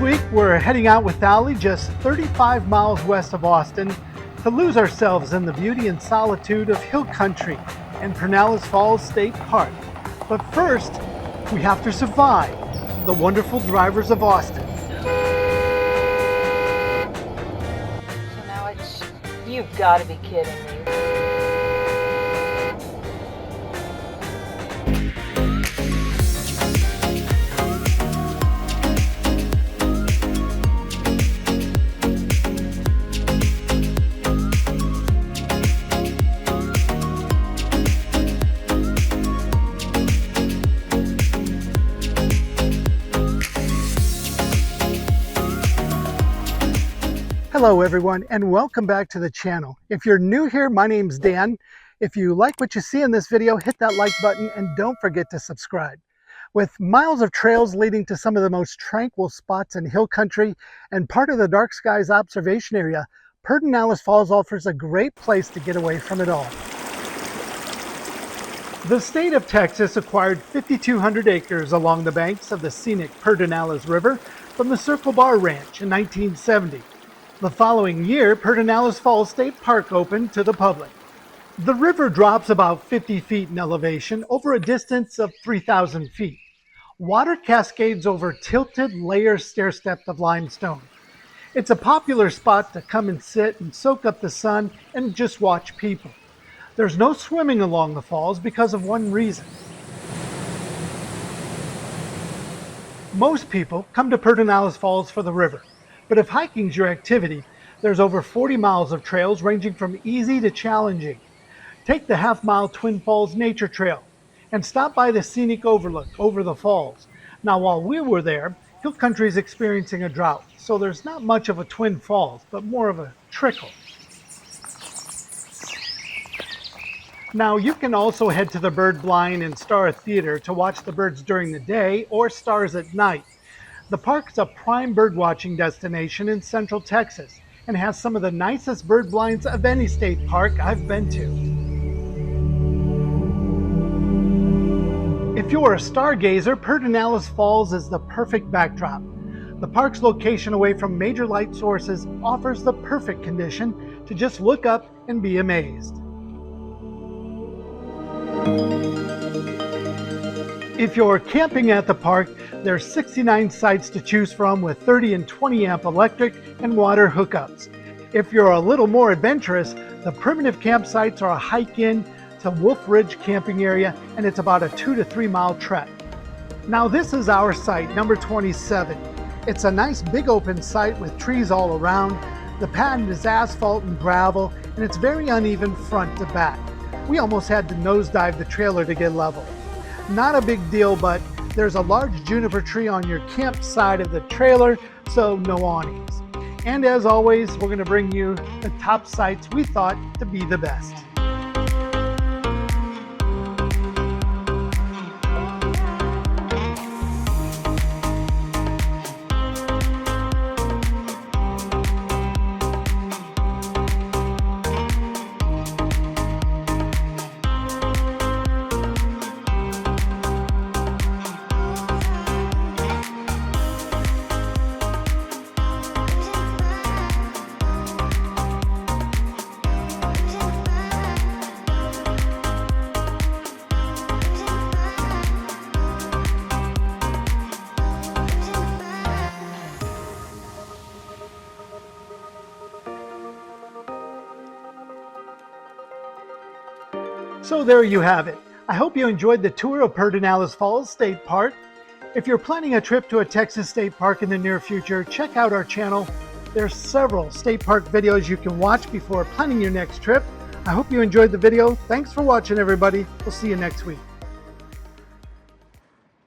week, we're heading out with Allie just 35 miles west of Austin to lose ourselves in the beauty and solitude of hill country and Pedernales Falls State Park. But first, we have to survive the wonderful drivers of Austin. So now you've got to be kidding me. Hello everyone, and welcome back to the channel. If you're new here, my name's Dan. If you like what you see in this video, hit that like button and don't forget to subscribe. With miles of trails leading to some of the most tranquil spots in hill country and part of the dark skies observation area, Pedernales Falls offers a great place to get away from it all. The state of Texas acquired 5,200 acres along the banks of the scenic Pedernales River from the Circle Bar Ranch in 1970. The following year, Pedernales Falls State Park opened to the public. The river drops about 50 feet in elevation over a distance of 3,000 feet. Water cascades over tilted layer stair-steps of limestone. It's a popular spot to come and sit and soak up the sun and just watch people. There's no swimming along the falls because of one reason. Most people come to Pedernales Falls for the river. But if hiking's your activity, there's over 40 miles of trails ranging from easy to challenging. Take the half-mile Twin Falls Nature Trail and stop by the scenic overlook over the falls. Now, while we were there, hill country is experiencing a drought, so there's not much of a Twin Falls, but more of a trickle. Now, you can also head to the Bird Blind and Star Theater to watch the birds during the day or stars at night. The park is a prime bird watching destination in central Texas and has some of the nicest bird blinds of any state park I've been to. If you're a stargazer, Pedernales Falls is the perfect backdrop. The park's location away from major light sources offers the perfect condition to just look up and be amazed. If you're camping at the park, there's 69 sites to choose from with 30 and 20 amp electric and water hookups. If you're a little more adventurous, the primitive campsites are a hike in to Wolf Ridge camping area, and it's about a 2 to 3 mile trek. Now this is our site, number 27. It's a nice big open site with trees all around. The pad is asphalt and gravel, and it's very uneven front to back. We almost had to nosedive the trailer to get level. Not a big deal, but there's a large juniper tree on your campsite of the trailer, so no awnings. And as always, we're going to bring you the top sites we thought to be the best. So there you have it. I hope you enjoyed the tour of Pedernales Falls State Park. If you're planning a trip to a Texas state park in the near future, check out our channel. There's several state park videos you can watch before planning your next trip. I hope you enjoyed the video. Thanks for watching, everybody. We'll see you next week.